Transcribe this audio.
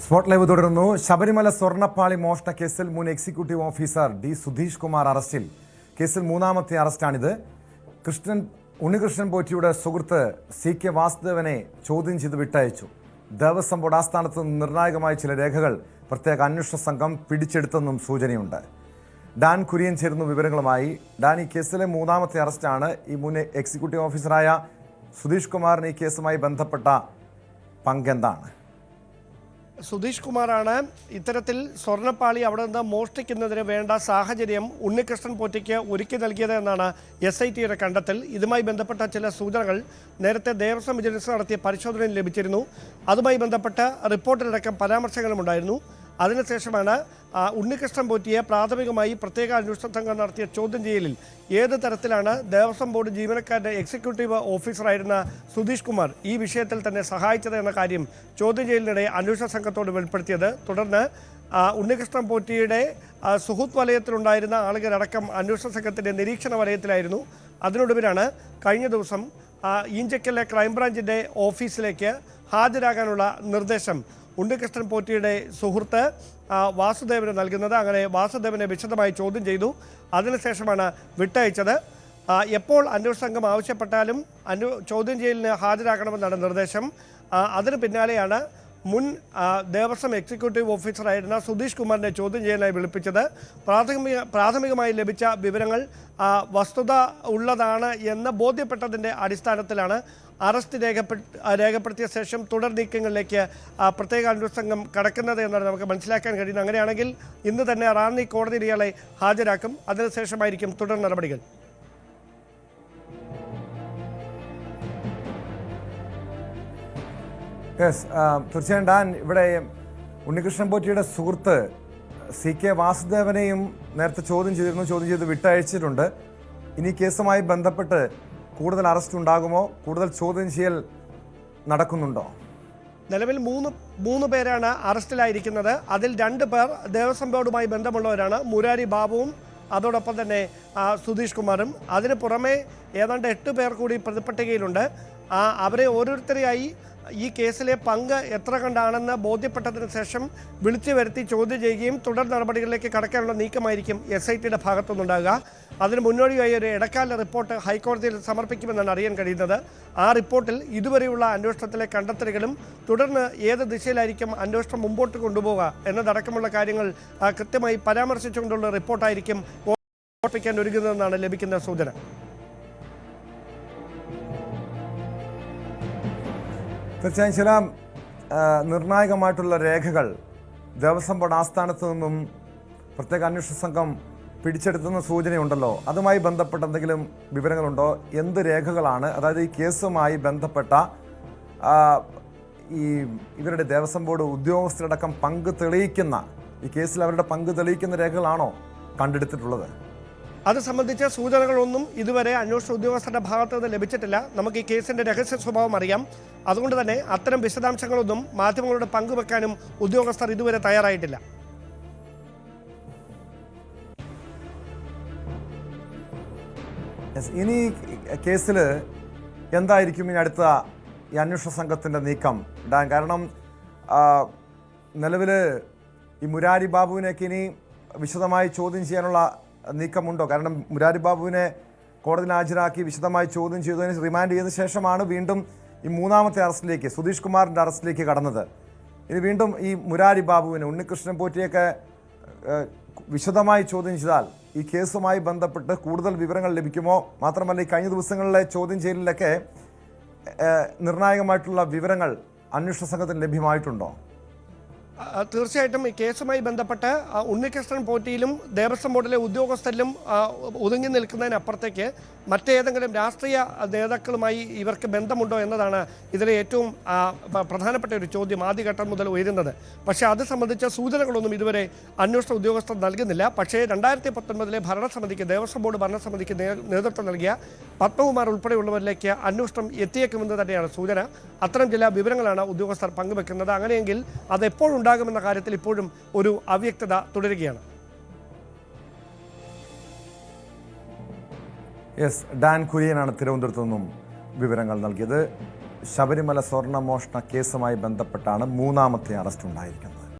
Spot live തുടരുന്നു. ശബരിമല സ്വർണ്ണപ്പാളി മോഷണ കേസിൽ മുൻ executive officer D Sudheesh Kumar അറസ്റ്റിൽ. കേസിൽ മൂന്നാമത്തെ അറസ്റ്റാണിത്. ഉണ്ണികൃഷ്ണൻ പോറ്റിയുടെ സുഹൃത്ത് CK വാസുദേവനെ ചോദ്യം ചെയ്ത് വിട്ടയച്ചു. ദേവസ്വം ബോർഡ് ആസ്ഥാനത്ത് നിർണായകമായ ചില രേഖകൾ പ്രത്യേക അന്വേഷണ സംഘം പിടിച്ചെടുത്തെന്നും സൂചനയുണ്ട്. ഡാൻ കുര്യൻ ചേരുന്നു വിവരങ്ങളുമായി. ഡാൻ, ഈ കേസിലെ മൂന്നാമത്തെ അറസ്റ്റാണ്. ഈ മുൻ എക്സിക്യൂട്ടീവ് ഓഫീസറായ സുധീഷ് കുമാറിന് ഈ കേസുമായി ബന്ധപ്പെട്ട പങ്കെന്താണ്? സുധീഷ് കുമാറാണ് ഇത്തരത്തിൽ സ്വർണ്ണപ്പാളി അവിടെ നിന്ന് മോഷ്ടിക്കുന്നതിന് വേണ്ട സാഹചര്യം ഉണ്ണികൃഷ്ണൻ പോറ്റിക്ക് ഒരുക്കി നൽകിയത് എന്നാണ് SITയുടെ കണ്ടെത്തൽ. ഇതുമായി ബന്ധപ്പെട്ട ചില സൂചനകൾ നേരത്തെ ദേവസ്വം വിജിലൻസ് നടത്തിയ പരിശോധനയിൽ ലഭിച്ചിരുന്നു. അതുമായി ബന്ധപ്പെട്ട റിപ്പോർട്ടിലടക്കം പരാമർശങ്ങളുമുണ്ടായിരുന്നു. അതിനുശേഷമാണ് ഉണ്ണികൃഷ്ണൻ പോറ്റിയെ പ്രാഥമികമായി പ്രത്യേക അന്വേഷണ സംഘം നടത്തിയ ചോദ്യം ചെയ്യലിൽ ഏത് തരത്തിലാണ് ദേവസ്വം ബോർഡ് ജീവനക്കാരുടെ എക്സിക്യൂട്ടീവ് ഓഫീസറായിരുന്ന സുധീഷ് കുമാർ ഈ വിഷയത്തിൽ തന്നെ സഹായിച്ചത് എന്ന കാര്യം ചോദ്യം ചെയ്യലിനിടെ അന്വേഷണ സംഘത്തോട് വെളിപ്പെടുത്തിയത്. തുടർന്ന് ഉണ്ണികൃഷ്ണൻ പോറ്റിയുടെ സുഹൃത്ത് വലയത്തിലുണ്ടായിരുന്ന ആളുകളടക്കം അന്വേഷണ സംഘത്തിൻ്റെ നിരീക്ഷണ വലയത്തിലായിരുന്നു. അതിനൊടുവിലാണ് കഴിഞ്ഞ ദിവസം ഈഞ്ചക്കലിലെ ക്രൈംബ്രാഞ്ചിൻ്റെ ഓഫീസിലേക്ക് ഹാജരാകാനുള്ള നിർദ്ദേശം ഉണ്ണികൃഷ്ണൻ പോറ്റിയുടെ സുഹൃത്ത് വാസുദേവന് നൽകുന്നത്. അങ്ങനെ വാസുദേവനെ വിശദമായി ചോദ്യം ചെയ്തു. അതിനുശേഷമാണ് വിട്ടയച്ചത്. എപ്പോൾ അന്വേഷണ സംഘം ആവശ്യപ്പെട്ടാലും ചോദ്യം ചെയ്യലിന് ഹാജരാക്കണമെന്നാണ് നിർദ്ദേശം. അതിന് പിന്നാലെയാണ് മുൻ ദേവസ്വം എക്സിക്യൂട്ടീവ് ഓഫീസറായിരുന്ന സുധീഷ് കുമാറിനെ ചോദ്യം ചെയ്യാനായി വിളിപ്പിച്ചത്. പ്രാഥമികമായി ലഭിച്ച വിവരങ്ങൾ വസ്തുത ഉള്ളതാണ് എന്ന് ബോധ്യപ്പെട്ടതിൻ്റെ അടിസ്ഥാനത്തിലാണ് അറസ്റ്റ് രേഖപ്പെടുത്തിയ ശേഷം തുടർ നീക്കങ്ങളിലേക്ക് പ്രത്യേക അന്വേഷണ സംഘം കടക്കുന്നത് എന്നാണ് നമുക്ക് മനസ്സിലാക്കാൻ കഴിയുന്നത്. അങ്ങനെയാണെങ്കിൽ ഇന്ന് തന്നെ റാന്നി കോടതിയിൽ ഇയാളെ ഹാജരാക്കും. അതിനുശേഷമായിരിക്കും തുടർ നടപടികൾ. തീർച്ചയായും ഡാൻ, ഇവിടെ ഉണ്ണികൃഷ്ണൻ പോറ്റിയുടെ സുഹൃത്ത് CK വാസുദേവനെയും നേരത്തെ ചോദ്യം ചെയ്ത് വിട്ടയച്ചിട്ടുണ്ട്. ഇനി കേസുമായി ബന്ധപ്പെട്ട് കൂടുതൽ അറസ്റ്റ് ഉണ്ടാകുമോ? കൂടുതൽ ചോദ്യം ചെയ്യൽ നടക്കുന്നുണ്ടോ? നിലവിൽ മൂന്ന് പേരാണ് അറസ്റ്റിലായിരിക്കുന്നത്. അതിൽ 2 പേർ ദേവസ്വം ബോർഡുമായി ബന്ധമുള്ളവരാണ്. മുരാരി ബാബുവും അതോടൊപ്പം തന്നെ സുധീഷ് കുമാറും. അതിന് പുറമെ ഏതാണ്ട് 8 പേർ കൂടി പ്രതിപട്ടികയിലുണ്ട്. അവരെ ഓരോരുത്തരെയായി ഈ കേസിലെ പങ്ക് എത്ര കണ്ടാണെന്ന് ബോധ്യപ്പെട്ടതിന് ശേഷം വിളിച്ചു വരുത്തി ചോദ്യം ചെയ്യുകയും തുടർ നടപടികളിലേക്ക് കടക്കാനുള്ള നീക്കമായിരിക്കും SITയുടെ ഭാഗത്തുനിന്നുണ്ടാകുക. അതിന് മുന്നോടിയായി ഒരു ഇടക്കാല റിപ്പോർട്ട് ഹൈക്കോടതിയിൽ സമർപ്പിക്കുമെന്നാണ് അറിയാൻ കഴിയുന്നത്. ആ റിപ്പോർട്ടിൽ ഇതുവരെയുള്ള അന്വേഷണത്തിലെ കണ്ടെത്തലുകളും തുടർന്ന് ഏത് ദിശയിലായിരിക്കും അന്വേഷണം മുമ്പോട്ട് കൊണ്ടുപോകുക എന്നതടക്കമുള്ള കാര്യങ്ങൾ കൃത്യമായി പരാമർശിച്ചുകൊണ്ടുള്ള റിപ്പോർട്ടായിരിക്കും സമർപ്പിക്കാൻ ഒരുങ്ങുന്നതെന്നാണ് ലഭിക്കുന്ന സൂചന. തീർച്ചയായും ചില നിർണായകമായിട്ടുള്ള രേഖകൾ ദേവസ്വം ബോർഡ് ആസ്ഥാനത്ത് നിന്നും പ്രത്യേക അന്വേഷണ സംഘം പിടിച്ചെടുത്തുന്ന സൂചനയുണ്ടല്ലോ. അതുമായി ബന്ധപ്പെട്ട എന്തെങ്കിലും വിവരങ്ങളുണ്ടോ? എന്ത് രേഖകളാണ്? അതായത് ഈ കേസുമായി ബന്ധപ്പെട്ട ഇവരുടെ ദേവസ്വം ബോർഡ് ഉദ്യോഗസ്ഥരടക്കം പങ്ക് തെളിയിക്കുന്ന, ഈ കേസിൽ അവരുടെ പങ്ക് തെളിയിക്കുന്ന രേഖകളാണോ കണ്ടെടുത്തിട്ടുള്ളത്? അത് സംബന്ധിച്ച സൂചനകളൊന്നും ഇതുവരെ അന്വേഷണ ഉദ്യോഗസ്ഥരുടെ ഭാഗത്തു നിന്ന് ലഭിച്ചിട്ടില്ല. നമുക്ക് ഈ കേസിന്റെ രഹസ്യ സ്വഭാവം അറിയാം. അതുകൊണ്ട് തന്നെ അത്തരം വിശദാംശങ്ങളൊന്നും മാധ്യമങ്ങളോട് പങ്കുവെക്കാനും ഉദ്യോഗസ്ഥർ ഇതുവരെ തയ്യാറായിട്ടില്ല. ഇനി കേസിൽ എന്തായിരിക്കും ഇനി അടുത്ത ഈ അന്വേഷണ സംഘത്തിൻ്റെ നീക്കം? കാരണം നിലവിൽ ഈ മുരാരി ബാബുവിനൊക്കെ ഇനി വിശദമായി ചോദ്യം ചെയ്യാനുള്ള നീക്കമുണ്ടോ? കാരണം മുരാരി ബാബുവിനെ കോടതിയിൽ ഹാജരാക്കി വിശദമായി ചോദ്യം ചെയ്തതിന് റിമാൻഡ് ചെയ്ത ശേഷമാണ് വീണ്ടും ഈ മൂന്നാമത്തെ അറസ്റ്റിലേക്ക്, സുധീഷ് കുമാറിൻ്റെ അറസ്റ്റിലേക്ക് കടന്നത്. ഇനി വീണ്ടും ഈ മുരാരി ബാബുവിനെ, ഉണ്ണികൃഷ്ണൻ പോറ്റിയൊക്കെ വിശദമായി ചോദ്യം ചെയ്താൽ ഈ കേസുമായി ബന്ധപ്പെട്ട് കൂടുതൽ വിവരങ്ങൾ ലഭിക്കുമോ? മാത്രമല്ല, ഈ കഴിഞ്ഞ ദിവസങ്ങളിലെ ചോദ്യം ചെയ്യലിലൊക്കെ നിർണായകമായിട്ടുള്ള വിവരങ്ങൾ അന്വേഷണ സംഘത്തിന് ലഭ്യമായിട്ടുണ്ടോ? തീർച്ചയായിട്ടും ഈ കേസുമായി ബന്ധപ്പെട്ട് ഉണ്ണികൃഷ്ണൻ പോറ്റിയിലും ദേവസ്വം ബോർഡിലെ ഉദ്യോഗസ്ഥരിലും ഒതുങ്ങി നിൽക്കുന്നതിനപ്പുറത്തേക്ക് മറ്റേതെങ്കിലും രാഷ്ട്രീയ നേതാക്കളുമായി ഇവർക്ക് ബന്ധമുണ്ടോ എന്നതാണ് ഇതിലെ ഏറ്റവും പ്രധാനപ്പെട്ട ഒരു ചോദ്യം ആദ്യഘട്ടം മുതൽ ഉയരുന്നത്. പക്ഷേ അത് സംബന്ധിച്ച സൂചനകളൊന്നും ഇതുവരെ അന്വേഷണ ഉദ്യോഗസ്ഥർ നൽകുന്നില്ല. പക്ഷേ 2019 ഭരണസമിതിക്ക്, ദേവസ്വം ബോർഡ് ഭരണസമിതിക്ക് നേതൃത്വം നൽകിയ പത്മകുമാർ ഉൾപ്പെടെയുള്ളവരിലേക്ക് അന്വേഷണം എത്തിയേക്കുമെന്ന് തന്നെയാണ് സൂചന. അത്തരം ചില വിവരങ്ങളാണ് ഉദ്യോഗസ്ഥർ പങ്കുവെക്കുന്നത്. അങ്ങനെയെങ്കിൽ അതെപ്പോഴും ഉണ്ടാകുമെന്ന കാര്യത്തിൽ ഇപ്പോഴും ഒരു അവ്യക്തത തുടരുകയാണ്. ഡാൻ കുര്യനാണ് തിരുവനന്തപുരത്തു നിന്നും വിവരങ്ങൾ നൽകിയത്. ശബരിമല സ്വർണ്ണ മോഷണ കേസുമായി ബന്ധപ്പെട്ടാണ് മൂന്നാമത്തെ അറസ്റ്റ് ഉണ്ടായിരിക്കുന്നത്.